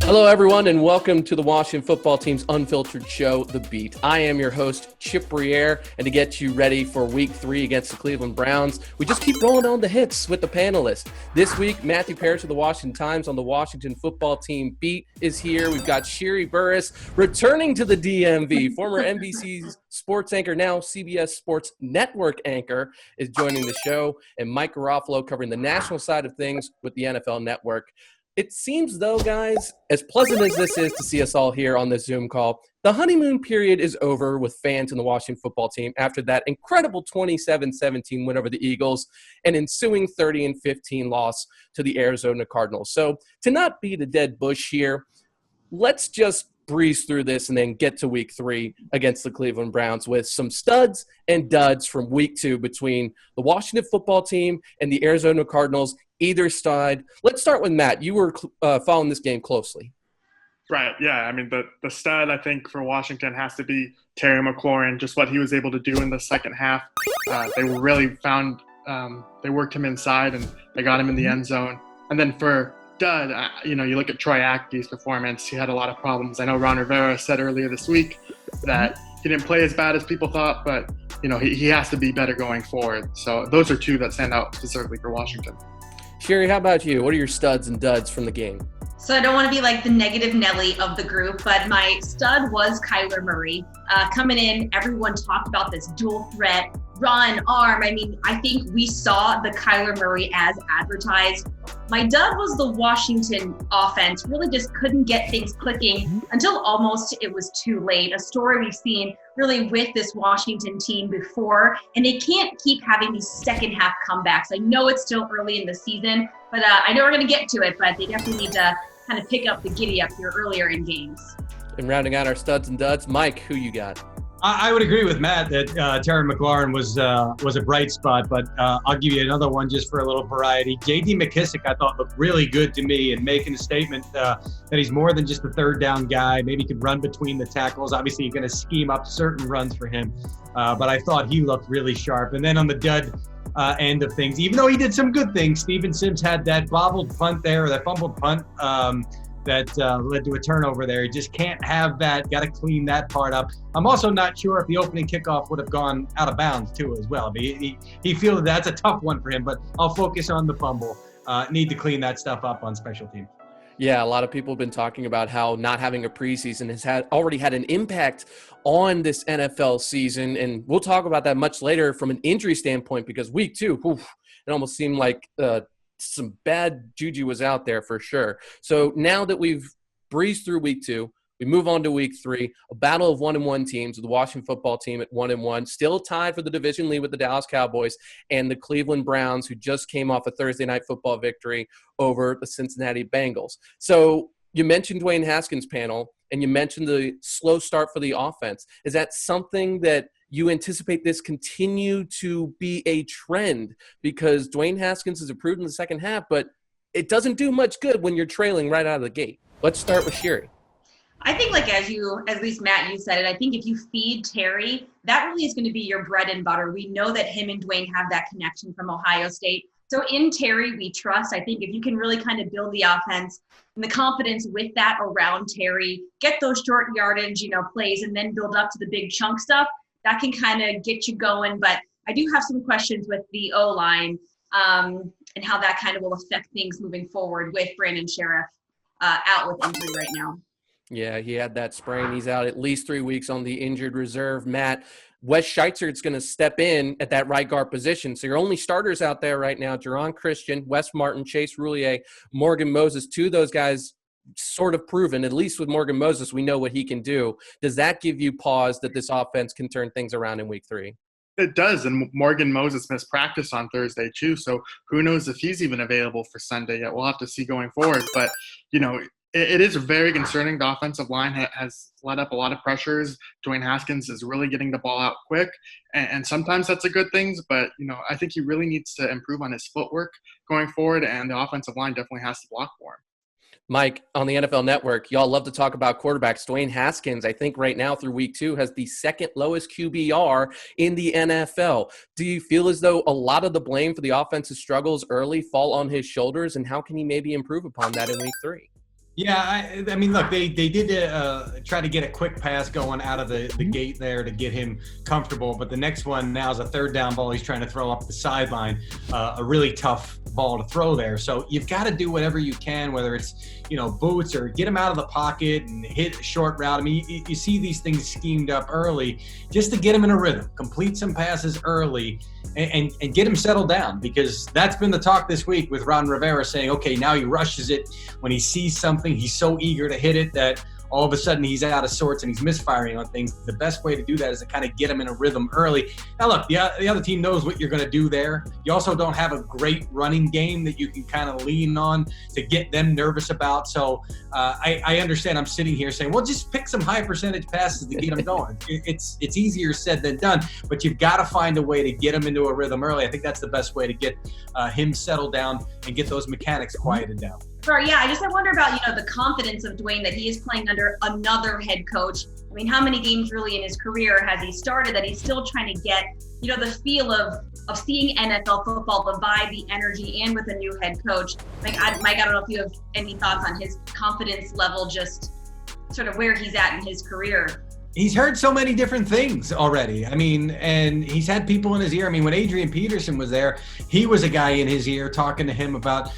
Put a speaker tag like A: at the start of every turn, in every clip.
A: Hello, everyone, and welcome to the Washington football team's unfiltered show, The Beat. I am your host, Chip Brierre, and to get you ready for Week 3 against the Cleveland Browns, we just keep rolling on the hits with the panelists. This week, Matthew Parrish of the Washington Times on the Washington football team Beat is here. We've got Sherree Burruss returning to the DMV. Former NBC's sports anchor, now CBS Sports Network anchor, is joining the show, and Mike Garafolo covering the national side of things with the NFL Network. It seems, though, guys, as pleasant as this is to see us all here on this Zoom call, the honeymoon period is over with fans in the Washington football team after that incredible 27-17 win over the Eagles and ensuing 30-15 loss to the Arizona Cardinals. So to not beat a dead bush here, let's just breeze through this and then get to Week 3 against the Cleveland Browns with some studs and duds from Week 2 between the Washington football team and the Arizona Cardinals, either side. Let's start with Matt. You were following this game closely.
B: Right, yeah. I mean, the stud, I think, for Washington has to be Terry McLaurin, just what he was able to do in the second half. They really found they worked him inside, and they got him in the end zone. And then for dud, you look at Troy Apke's performance. He had a lot of problems. I know Ron Rivera said earlier this week that he didn't play as bad as people thought, but, he has to be better going forward. So those are two that stand out specifically for Washington.
A: Sherree, how about you? What are your studs and duds from the game?
C: So I don't want to be like the negative Nelly of the group, but my stud was Kyler Murray. Coming in, everyone talked about this dual threat, run, arm. I mean, I think we saw the Kyler Murray as advertised. My dud was the Washington offense. Really just couldn't get things clicking until almost it was too late. A story we've seen really with this Washington team before, and they can't keep having these second half comebacks. I know it's still early in the season, but I know we're going to get to it, but they definitely need to kind of pick up the giddy up here earlier in games.
A: And rounding out our studs and duds, Mike, who you got?
D: I would agree with Matt that Terry McLaurin was a bright spot, but I'll give you another one just for a little variety. J.D. Mckissick, I thought, looked really good to me and making a statement that he's more than just a third down guy. Maybe he could run between the tackles. Obviously, you're going to scheme up certain runs for him, but I thought he looked really sharp. And then on the dud end of things, even though he did some good things, Steven Sims had that bobbled punt there, or that fumbled punt that led to a turnover there. He just can't have that. Got to clean that part up. I'm also not sure if the opening kickoff would have gone out of bounds too as well. He feels that's a tough one for him, but I'll focus on the fumble. Need to clean that stuff up on special teams.
A: Yeah, a lot of people have been talking about how not having a preseason has already had an impact on this NFL season, and we'll talk about that much later from an injury standpoint, because Week 2, it almost seemed like some bad juju was out there for sure. So now that we've breezed through Week 2, we move on to Week 3, a battle of 1-1 teams with the Washington football team at 1-1, still tied for the division lead with the Dallas Cowboys and the Cleveland Browns, who just came off a Thursday night football victory over the Cincinnati Bengals. So you mentioned Dwayne Haskins' panel, and you mentioned the slow start for the offense. Is that something that you anticipate this continue to be a trend? Because Dwayne Haskins has improved in the second half, but it doesn't do much good when you're trailing right out of the gate. Let's start with Sherree.
C: I think, like, at least Matt, you said it, I think if you feed Terry, that really is going to be your bread and butter. We know that him and Dwayne have that connection from Ohio State. So in Terry, we trust. I think if you can really kind of build the offense and the confidence with that around Terry, get those short yardage, plays, and then build up to the big chunk stuff, that can kind of get you going. But I do have some questions with the O-line and how that kind of will affect things moving forward with Brandon Sheriff out with injury right now.
A: Yeah, he had that sprain. He's out at least 3 weeks on the injured reserve. Matt, Wes Scheitzer's going to step in at that right guard position. So your only starters out there right now, Jerron Christian, Wes Martin, Chase Roulier, Morgan Moses, two of those guys sort of proven, at least with Morgan Moses, we know what he can do. Does that give you pause that this offense can turn things around in Week 3?
B: It does, and Morgan Moses missed practice on Thursday too, so who knows if he's even available for Sunday yet. We'll have to see going forward, but, it is very concerning. The offensive line has let up a lot of pressures. Dwayne Haskins is really getting the ball out quick, and sometimes that's a good thing, but, I think he really needs to improve on his footwork going forward, and the offensive line definitely has to block for him.
A: Mike, on the NFL Network, y'all love to talk about quarterbacks. Dwayne Haskins, I think right now through week 2, has the second lowest QBR in the NFL. Do you feel as though a lot of the blame for the offensive struggles early fall on his shoulders, and how can he maybe improve upon that in week 3?
D: Yeah, I mean, look, they did try to get a quick pass going out of the gate there to get him comfortable. But the next one now is a third down ball he's trying to throw up the sideline, a really tough ball to throw there. So you've got to do whatever you can, whether it's, boots or get him out of the pocket and hit a short route. I mean, you see these things schemed up early just to get him in a rhythm, complete some passes early and get him settled down, because that's been the talk this week with Ron Rivera saying, okay, now he rushes it when he sees something. He's so eager to hit it that all of a sudden he's out of sorts and he's misfiring on things. The best way to do that is to kind of get him in a rhythm early. Now, look, the other team knows what you're going to do there. You also don't have a great running game that you can kind of lean on to get them nervous about. So I understand I'm sitting here saying, well, just pick some high percentage passes to get them going. It's easier said than done, but you've got to find a way to get him into a rhythm early. I think that's the best way to get him settled down and get those mechanics quieted down.
C: Sure, yeah. I wonder about, the confidence of Dwayne that he is playing under another head coach. I mean, how many games really in his career has he started that he's still trying to get, the feel of seeing NFL football, the vibe, the energy, and with a new head coach. Mike, I don't know if you have any thoughts on his confidence level, just sort of where he's at in his career.
D: He's heard so many different things already. I mean, and he's had people in his ear. I mean, when Adrian Peterson was there, he was a guy in his ear talking to him about,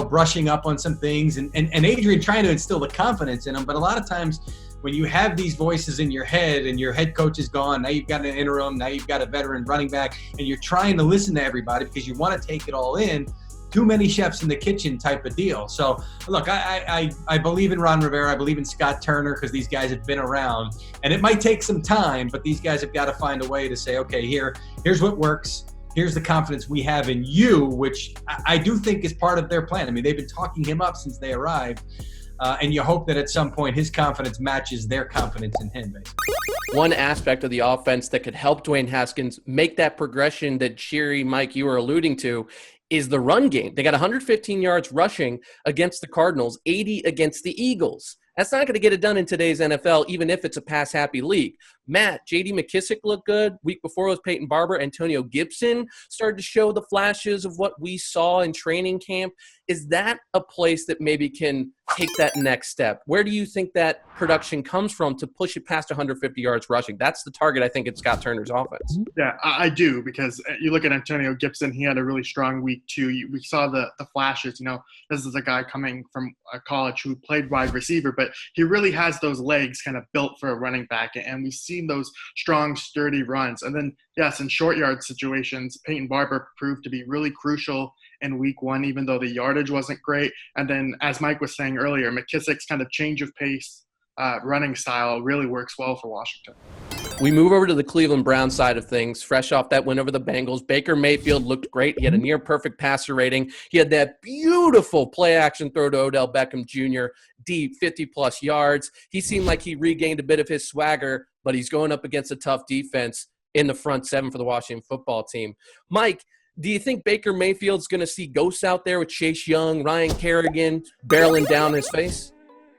D: brushing up on some things and Adrian trying to instill the confidence in him. But a lot of times when you have these voices in your head and your head coach is gone, now you've got an interim, now you've got a veteran running back, and you're trying to listen to everybody because you want to take it all in. Too many chefs in the kitchen type of deal. So, look, I believe in Ron Rivera. I believe in Scott Turner because these guys have been around. And it might take some time, but these guys have got to find a way to say, okay, here's what works. Here's the confidence we have in you, which I do think is part of their plan. I mean, they've been talking him up since they arrived. And you hope that at some point his confidence matches their confidence in him, basically.
A: One aspect of the offense that could help Dwayne Haskins make that progression that Sherree, Mike, you were alluding to, is the run game. They got 115 yards rushing against the Cardinals, 80 against the Eagles. That's not going to get it done in today's NFL, even if it's a pass-happy league. Matt, J.D. Mckissick looked good. Week before it was Peyton Barber. Antonio Gibson started to show the flashes of what we saw in training camp. Is that a place that maybe can take that next step? Where do you think that production comes from to push it past 150 yards rushing? That's the target, I think, in Scott Turner's offense.
B: Yeah, I do, because you look at Antonio Gibson, he had a really strong week too. We saw the flashes. This is a guy coming from a college who played wide receiver, but he really has those legs kind of built for a running back, and we've seen those strong, sturdy runs. And then, yes, in short yard situations, Peyton Barber proved to be really crucial in week 1, even though the yardage wasn't great. And then, as Mike was saying earlier, McKissick's kind of change of pace running style really works well for Washington.
A: We move over to the Cleveland Browns side of things. Fresh off that win over the Bengals, Baker Mayfield looked great. He had a near-perfect passer rating. He had that beautiful play-action throw to Odell Beckham Jr., deep, 50-plus yards. He seemed like he regained a bit of his swagger, but he's going up against a tough defense in the front seven for the Washington football team. Mike, do you think Baker Mayfield's going to see ghosts out there with Chase Young, Ryan Kerrigan barreling down his face?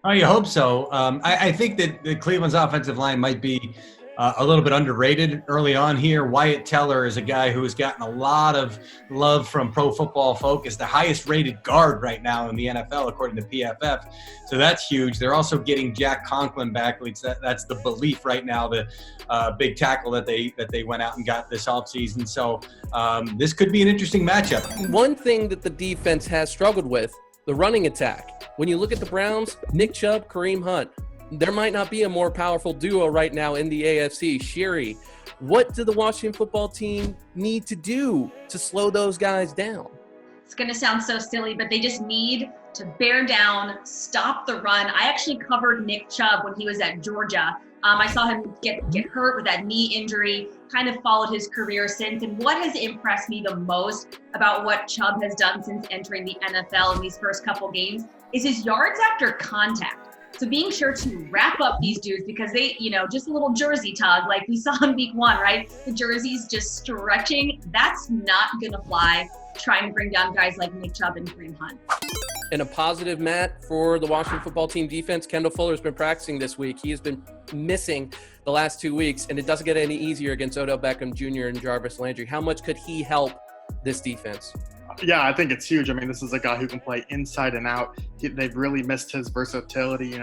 D: Oh, you hope so. I think that the Cleveland's offensive line might be a little bit underrated early on here. Wyatt Teller is a guy who has gotten a lot of love from Pro Football Focus, the highest rated guard right now in the NFL, according to PFF. So that's huge. They're also getting Jack Conklin back. At least that's the belief right now, the big tackle that they went out and got this offseason. So this could be an interesting matchup.
A: One thing that the defense has struggled with, the running attack. When you look at the Browns, Nick Chubb, Kareem Hunt, there might not be a more powerful duo right now in the AFC. Sherree, what do the Washington football team need to do to slow those guys down?
C: It's going to sound so silly, but they just need to bear down, stop the run. I actually covered Nick Chubb when he was at Georgia. I saw him get hurt with that knee injury, kind of followed his career since. And what has impressed me the most about what Chubb has done since entering the NFL in these first couple games is his yards after contact. So being sure to wrap up these dudes because they, just a little jersey tug like we saw in week 1, right? The jersey's just stretching. That's not going to fly trying to bring down guys like Nick Chubb and Kareem Hunt.
A: And a positive, Matt, for the Washington football team defense. Kendall Fuller has been practicing this week. He has been missing the last 2 weeks, and it doesn't get any easier against Odell Beckham Jr. and Jarvis Landry. How much could he help this defense?
B: Yeah, I think it's huge. I mean, this is a guy who can play inside and out. They've really missed his versatility.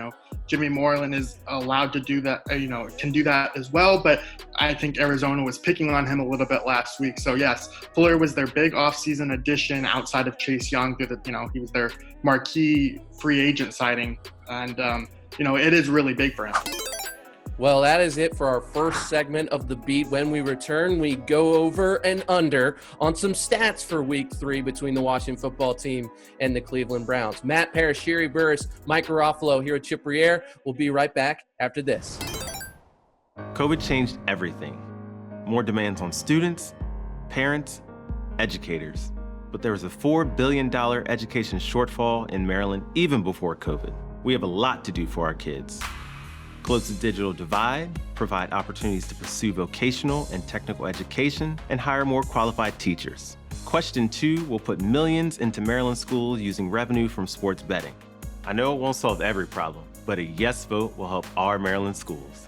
B: Jimmy Moreland is allowed to do that, can do that as well. But I think Arizona was picking on him a little bit last week. So, yes, Fuller was their big offseason addition outside of Chase Young. He was their marquee free agent signing. And, it is really big for him.
A: Well, that is it for our first segment of The Beat. When we return, we go over and under on some stats for Week 3 between the Washington football team and the Cleveland Browns. Matt Parrish, Sherree, Burruss, Mike Garafolo here at Chip Brierre. We'll be right back after this.
E: COVID changed everything. More demands on students, parents, educators. But there was a $4 billion education shortfall in Maryland even before COVID. We have a lot to do for our kids. Close the digital divide, provide opportunities to pursue vocational and technical education, and hire more qualified teachers. Question 2 will put millions into Maryland schools using revenue from sports betting. I know it won't solve every problem, but a yes vote will help our Maryland schools.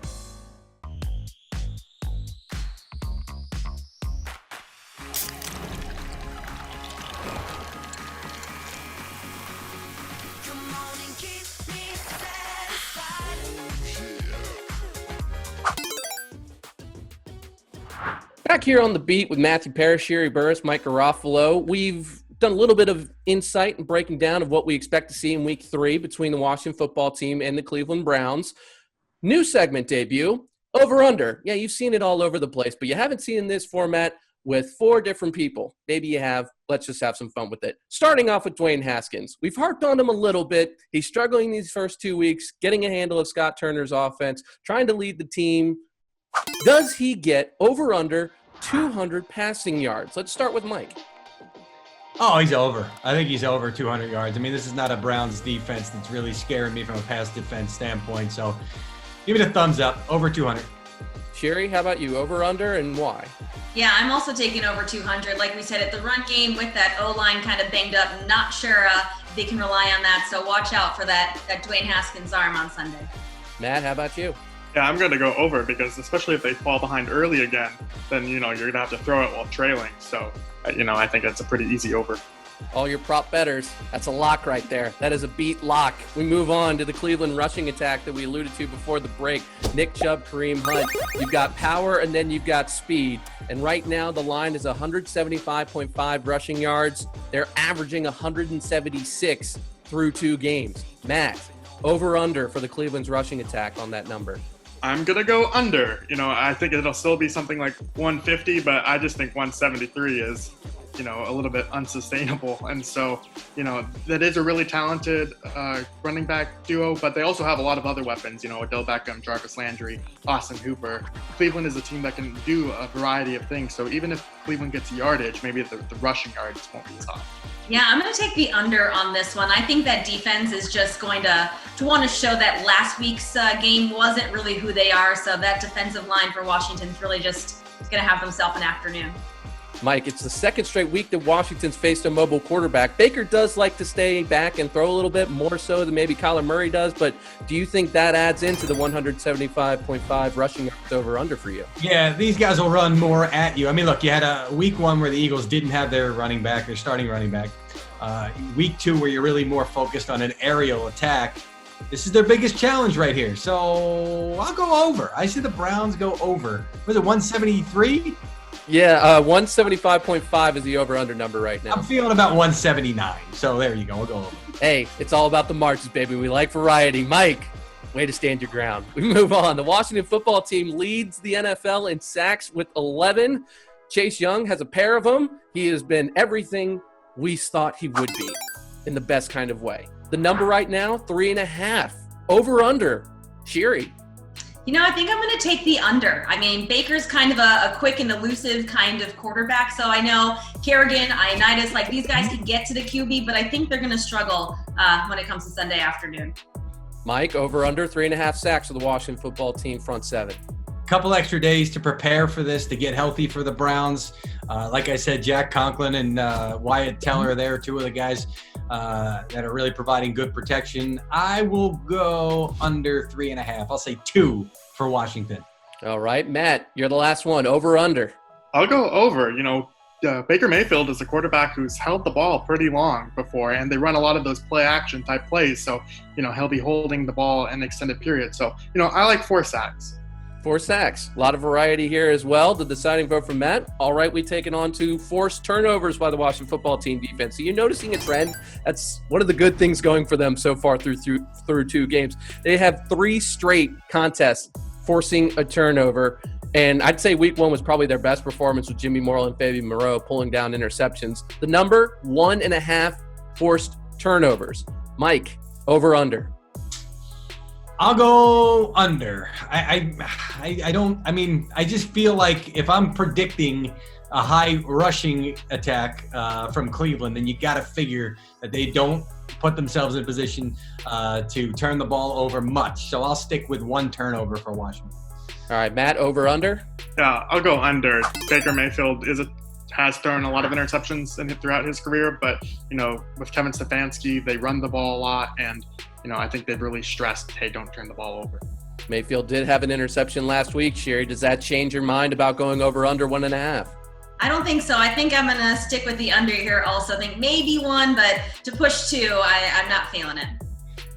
A: Back here on The Beat with Matthew Parrish, Sherree, Burruss, Mike Garafolo. We've done a little bit of insight and breaking down of what we expect to see in Week 3 between the Washington football team and the Cleveland Browns. New segment debut, over-under. Yeah, you've seen it all over the place, but you haven't seen in this format with 4 different people. Maybe you have. Let's just have some fun with it. Starting off with Dwayne Haskins. We've harped on him a little bit. He's struggling these first 2 weeks, getting a handle of Scott Turner's offense, trying to lead the team. Does he get over-under 200 passing yards? Let's start with Mike.
D: Oh, he's over. I think he's over 200 yards. I mean, this is not a Browns defense that's really scaring me from a pass defense standpoint. So give it a thumbs up, over 200.
A: Sherree, how about you? Over, under, and why?
C: Yeah, I'm also taking over 200. Like we said, at the run game with that O-line kind of banged up, not sure they can rely on that. So watch out for that Dwayne Haskins arm on Sunday.
A: Matt, how about you?
B: Yeah, I'm going to go over because especially if they fall behind early again, then, you're going to have to throw it while trailing. So, I think it's a pretty easy over.
A: All your prop bettors, that's a lock right there. That is a beat lock. We move on to the Cleveland rushing attack that we alluded to before the break. Nick Chubb, Kareem Hunt. You've got power and then you've got speed. And right now the line is 175.5 rushing yards. They're averaging 176 through 2 games. Matt, over under for the Cleveland's rushing attack on that number.
B: I'm going to go under. I think it'll still be something like 150, but I just think 173 is, a little bit unsustainable. And so, that is a really talented running back duo, but they also have a lot of other weapons, Odell Beckham, Jarvis Landry, Austin Hooper. Cleveland is a team that can do a variety of things. So even if Cleveland gets yardage, maybe the rushing yards won't be tough.
C: Yeah, I'm going to take the under on this one. I think that defense is just going to want to show that last week's game wasn't really who they are. So that defensive line for Washington is really just going to have themselves an afternoon.
A: Mike, it's the second straight week that Washington's faced a mobile quarterback. Baker does like to stay back and throw a little bit more so than maybe Kyler Murray does, but do you think that adds into the 175.5 rushing yards over under for you?
D: Yeah, these guys will run more at you. I mean, look, you had a week 1 where the Eagles didn't have their starting running back. Week 2 where you're really more focused on an aerial attack. This is their biggest challenge right here. So I'll go over. I see the Browns go over. Was it 173?
A: Yeah, 175.5 is the over-under number right now.
D: I'm feeling about 179. So there you go. We'll go over.
A: Hey, it's all about the marches, baby. We like variety. Mike, way to stand your ground. We move on. The Washington football team leads the NFL in sacks with 11. Chase Young has a pair of them. He has been everything we thought he would be in the best kind of way. The number right now, 3.5. Over-under. Sherree.
C: I think I'm going to take the under. I mean, Baker's kind of a quick and elusive kind of quarterback. So I know Kerrigan, Ioannidis, like these guys can get to the QB, but I think they're going to struggle when it comes to Sunday afternoon.
A: Mike, over under 3.5 sacks for the Washington football team front 7.
D: Couple extra days to prepare for this, to get healthy for the Browns. Like I said, Jack Conklin and Wyatt Teller are there, 2 of the guys that are really providing good protection. I will go under 3.5. I'll say 2 for Washington.
A: All right, Matt, you're the last one. Over, under.
B: I'll go over. Baker Mayfield is a quarterback who's held the ball pretty long before, and they run a lot of those play action type plays. So, he'll be holding the ball an extended period. So, I like 4 sacks.
A: 4 sacks. A lot of variety here as well. The deciding vote from Matt. All right, we take it on to forced turnovers by the Washington football team defense. So you're noticing a trend. That's one of the good things going for them so far through 2 games. They have 3 straight contests forcing a turnover. And I'd say week 1 was probably their best performance with Jimmy Morrill and Fabian Moreau pulling down interceptions. The number, 1.5 forced turnovers. Mike, over, under.
D: I'll go under. I just feel like if I'm predicting a high rushing attack from Cleveland, then you got to figure that they don't put themselves in a position to turn the ball over much. So I'll stick with 1 turnover for Washington.
A: All right, Matt, over, under?
B: Yeah, I'll go under. Baker Mayfield has thrown a lot of interceptions throughout his career, but, with Kevin Stefanski, they run the ball a lot, and, I think they've really stressed, hey, don't turn the ball over.
A: Mayfield did have an interception last week. Sherree, does that change your mind about going over, under 1.5?
C: I don't think so. I think I'm going to stick with the under here also. I think maybe 1, but to push 2, I'm not feeling it.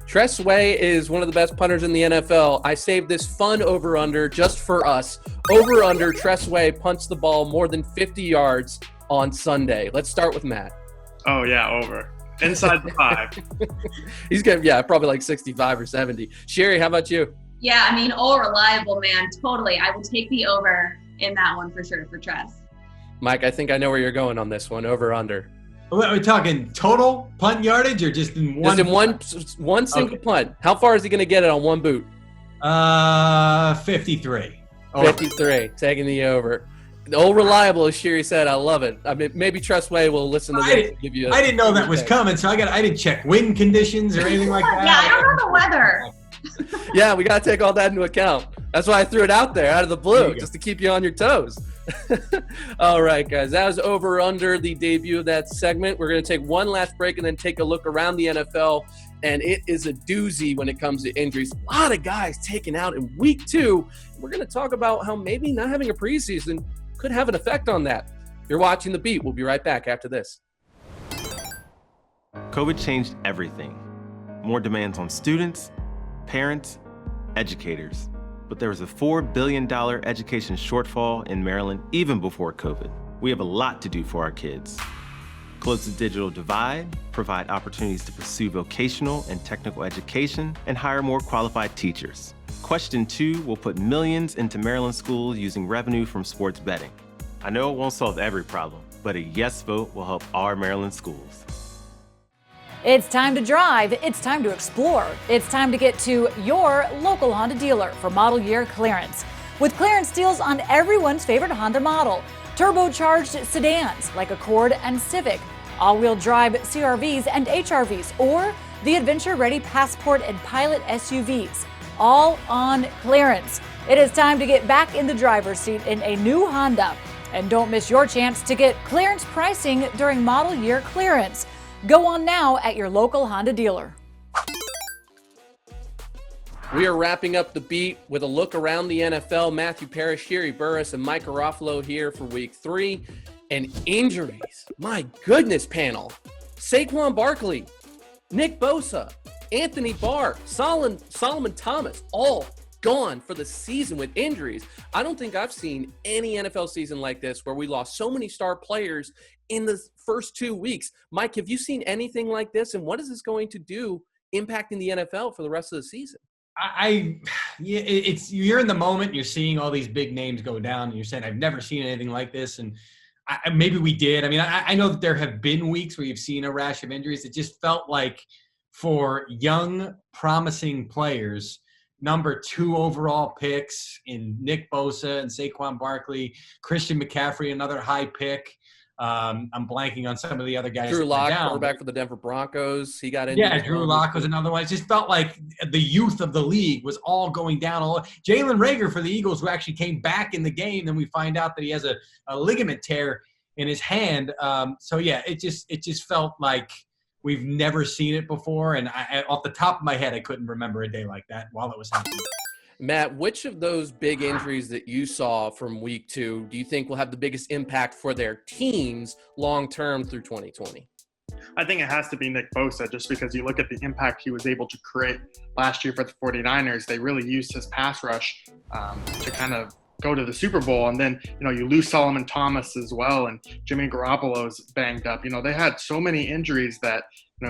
A: Tress Way is one of the best punters in the NFL. I saved this fun over-under just for us. Over-under, Tress Way punts the ball more than 50 yards on Sunday. Let's start with Matt.
B: Oh, yeah, over. Inside the 5.
A: He's going to, probably like 65 or 70. Sherree, how about you?
C: Yeah, all reliable, man. Totally. I will take the over in that one for sure for Tress.
A: Mike, I think I know where you're going on this one. Over-under.
D: Are we talking total punt yardage or just in one?
A: Just in one single punt. How far is he going to get it on one boot?
D: 53.
A: Over. 53, taking the over. The old reliable, as Sherree said, I love it. Maybe Tress Way will listen to this and give you
D: I didn't know that was coming, so I didn't check wind conditions or anything like that.
C: Yeah, I don't know the weather.
A: Yeah, we got to take all that into account. That's why I threw it out there out of the blue, just to keep you on your toes. All right, guys, that was over under the debut of that segment. We're going to take one last break and then take a look around the NFL, and it is a doozy when it comes to injuries. A lot of guys taken out in week 2. We're going to talk about how maybe not having a preseason could have an effect on that. You're watching The Beat. We'll be right back after this.
E: COVID changed everything. More demands on students, parents, educators. But there was a $4 billion education shortfall in Maryland even before COVID. We have a lot to do for our kids. Close the digital divide, provide opportunities to pursue vocational and technical education, and hire more qualified teachers. Question 2 will put millions into Maryland schools using revenue from sports betting. I know it won't solve every problem, but a yes vote will help our Maryland schools.
F: It's time to drive. It's time to explore. It's time to get to your local Honda dealer for model year clearance. With clearance deals on everyone's favorite Honda model, turbocharged sedans like Accord and Civic, all-wheel drive CRVs and HRVs, or the adventure-ready Passport and Pilot SUVs, all on clearance. It is time to get back in the driver's seat in a new Honda. And don't miss your chance to get clearance pricing during model year clearance. Go on now at your local Honda dealer.
A: We are wrapping up The Beat with a look around the NFL. Matthew Parrish, Sherree Burruss, and Mike Garafolo here for week 3. And injuries. My goodness, panel. Saquon Barkley, Nick Bosa, Anthony Barr, Solomon Thomas, all gone for the season with injuries. I don't think I've seen any NFL season like this where we lost so many star players in the first 2 weeks. Mike, have you seen anything like this? And what is this going to do impacting the NFL for the rest of the season?
D: You're in the moment. You're seeing all these big names go down, and you're saying, I've never seen anything like this. And maybe we did. I know that there have been weeks where you've seen a rash of injuries. It just felt like for young, promising players, number 2 overall picks in Nick Bosa and Saquon Barkley, Christian McCaffrey, another high pick. I'm blanking on some of the other guys.
A: Drew Lock, quarterback for the Denver Broncos. He got injured.
D: Yeah, Drew Lock was another one. It just felt like the youth of the league was all going down. Jalen Reagor for the Eagles, who actually came back in the game. Then we find out that he has a ligament tear in his hand. It just felt like We've never seen it before. And off the top of my head, I couldn't remember a day like that while it was happening.
A: Matt, which of those big injuries that you saw from week 2 do you think will have the biggest impact for their teams long-term through 2020?
B: I think it has to be Nick Bosa, just because you look at the impact he was able to create last year for the 49ers. They really used his pass rush to kind of go to the Super Bowl. And then, you lose Solomon Thomas as well, and Jimmy Garoppolo's banged up. They had so many injuries that,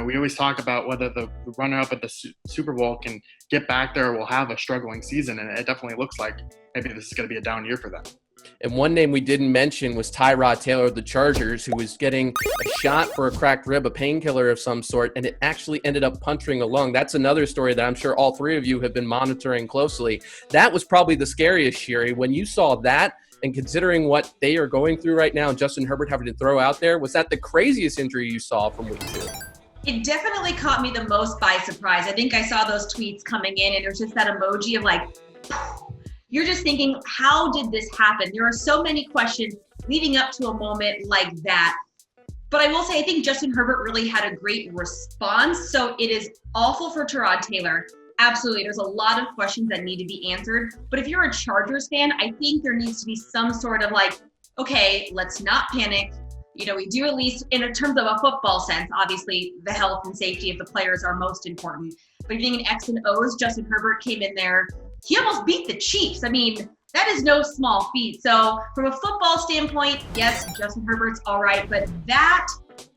B: we always talk about whether the runner-up at the Super Bowl can get back there or will have a struggling season. And it definitely looks like maybe this is going to be a down year for them.
A: And one name we didn't mention was Tyrod Taylor of the Chargers, who was getting a shot for a cracked rib, a painkiller of some sort, and it actually ended up puncturing a lung. That's another story that I'm sure all three of you have been monitoring closely. That was probably the scariest, Sherree. When you saw that, and considering what they are going through right now, and Justin Herbert having to throw out there, was that the craziest injury you saw from week 2?
C: It definitely caught me the most by surprise. I think I saw those tweets coming in, and there's just that emoji of like, you're just thinking, how did this happen? There are so many questions leading up to a moment like that. But I will say, I think Justin Herbert really had a great response. So it is awful for Tyrod Taylor. Absolutely. There's a lot of questions that need to be answered. But if you're a Chargers fan, I think there needs to be some sort of like, okay, let's not panic. We do, at least in terms of a football sense, obviously the health and safety of the players are most important. But if you're thinking X and O's, Justin Herbert came in there. He almost beat the Chiefs. I mean, that is no small feat. So from a football standpoint, yes, Justin Herbert's all right. But that,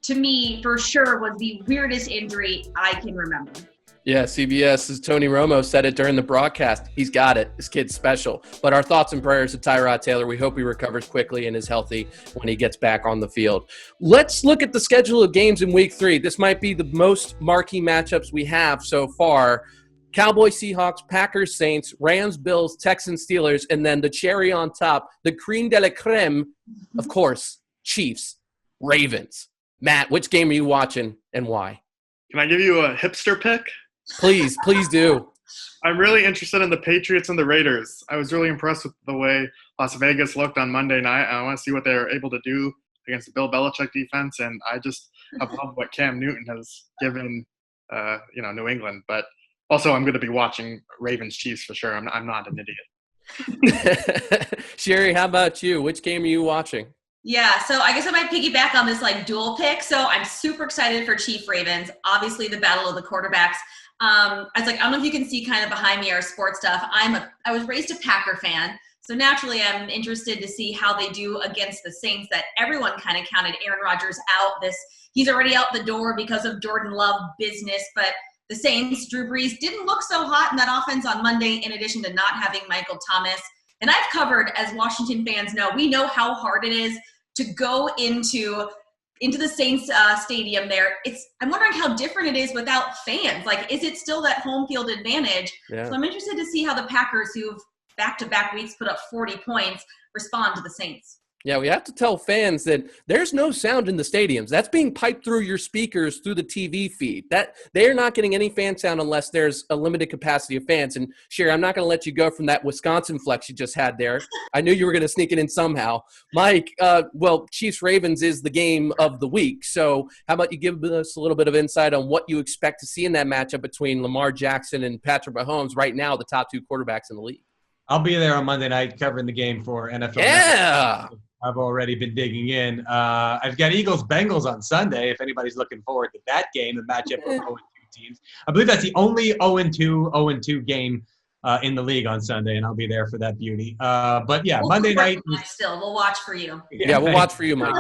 C: to me, for sure, was the weirdest injury I can remember.
A: Yeah, CBS's Tony Romo said it during the broadcast. He's got it. This kid's special. But our thoughts and prayers to Tyrod Taylor. We hope he recovers quickly and is healthy when he gets back on the field. Let's look at the schedule of games in week 3. This might be the most marquee matchups we have so far. Cowboys, Seahawks, Packers, Saints, Rams, Bills, Texans, Steelers, and then the cherry on top, the creme de la creme, of course, Chiefs, Ravens. Matt, which game are you watching and why?
B: Can I give you a hipster pick?
A: Please do.
B: I'm really interested in the Patriots and the Raiders. I was really impressed with the way Las Vegas looked on Monday night. I want to see what they're able to do against the Bill Belichick defense, and I just have loved what Cam Newton has given, New England. But also, I'm going to be watching Ravens Chiefs for sure. I'm not an idiot.
A: Sherree, how about you? Which game are you watching?
C: Yeah, so I guess I might piggyback on this dual pick. So I'm super excited for Chief Ravens. Obviously, the battle of the quarterbacks. I don't know if you can see kind of behind me our sports stuff. I was raised a Packer fan, so naturally I'm interested to see how they do against the Saints that everyone kind of counted Aaron Rodgers out. He's already out the door because of Jordan Love business, but the Saints, Drew Brees, didn't look so hot in that offense on Monday, in addition to not having Michael Thomas. And I've covered, as Washington fans know, we know how hard it is to go into the Saints stadium there. I'm wondering how different it is without fans. Is it still that home field advantage?
A: Yeah.
C: So I'm interested to see how the Packers, who've back-to-back weeks put up 40 points, respond to the Saints.
A: Yeah, we have to tell fans that there's no sound in the stadiums. That's being piped through your speakers through the TV feed. That they're not getting any fan sound unless there's a limited capacity of fans. And Sherree, I'm not going to let you go from that Wisconsin flex you just had there. I knew you were going to sneak it in somehow. Mike, Chiefs-Ravens is the game of the week. So how about you give us a little bit of insight on what you expect to see in that matchup between Lamar Jackson and Patrick Mahomes, right now the top 2 quarterbacks in the league?
D: I'll be there on Monday night covering the game for NFL.
A: Yeah.
D: I've already been digging in. I've got Eagles-Bengals on Sunday, if anybody's looking forward to that game, the matchup of 0-2 teams. I believe that's the only 0-2 game in the league on Sunday, and I'll be there for that beauty. But, yeah, Monday night.
C: We'll watch for you.
A: Yeah, we'll watch for you, Mike.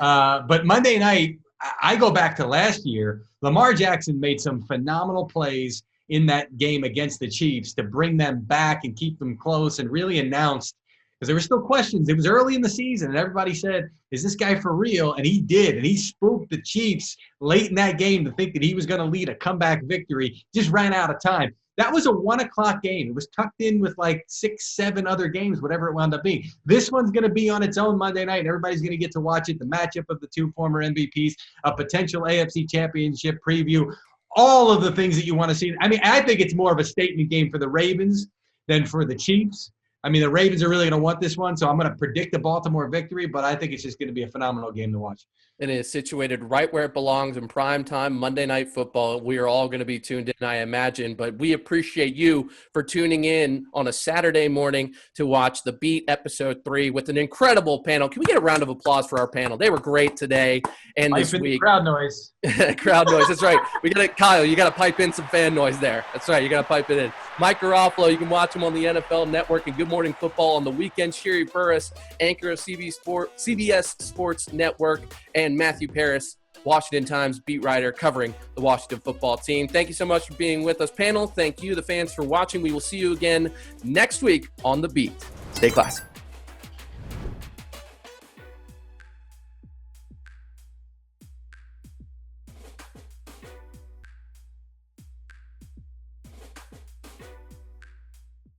D: But Monday night, I go back to last year. Lamar Jackson made some phenomenal plays in that game against the Chiefs to bring them back and keep them close and really announced, because there were still questions. It was early in the season, and everybody said, is this guy for real? And he did, and he spooked the Chiefs late in that game to think that he was going to lead a comeback victory. Just ran out of time. That was a 1 o'clock game. It was tucked in with 6, 7 other games, whatever it wound up being. This one's going to be on its own Monday night, and everybody's going to get to watch it, the matchup of the 2 former MVPs, a potential AFC championship preview, all of the things that you want to see. I mean, I think it's more of a statement game for the Ravens than for the Chiefs. I mean, the Ravens are really going to want this one, so I'm going to predict the Baltimore victory, but I think it's just going to be a phenomenal game to watch.
A: It is situated right where it belongs in prime time, Monday Night Football. We are all going to be tuned in, I imagine, but we appreciate you for tuning in on a Saturday morning to watch The Beat Episode 3 with an incredible panel. Can we get a round of applause for our panel? They were great today and this week.
G: Crowd noise.
A: Crowd noise, that's right. We got Kyle, you got to pipe in some fan noise there. That's right, you got to pipe it in. Mike Garafolo, you can watch him on the NFL Network and Good Morning Football on the weekend. Sherree Burruss, anchor of CBS Sports Network, and Matthew Paris, Washington Times beat writer covering the Washington football team. Thank you so much for being with us, panel. Thank you, the fans, for watching. We will see you again next week on The Beat. Stay classy.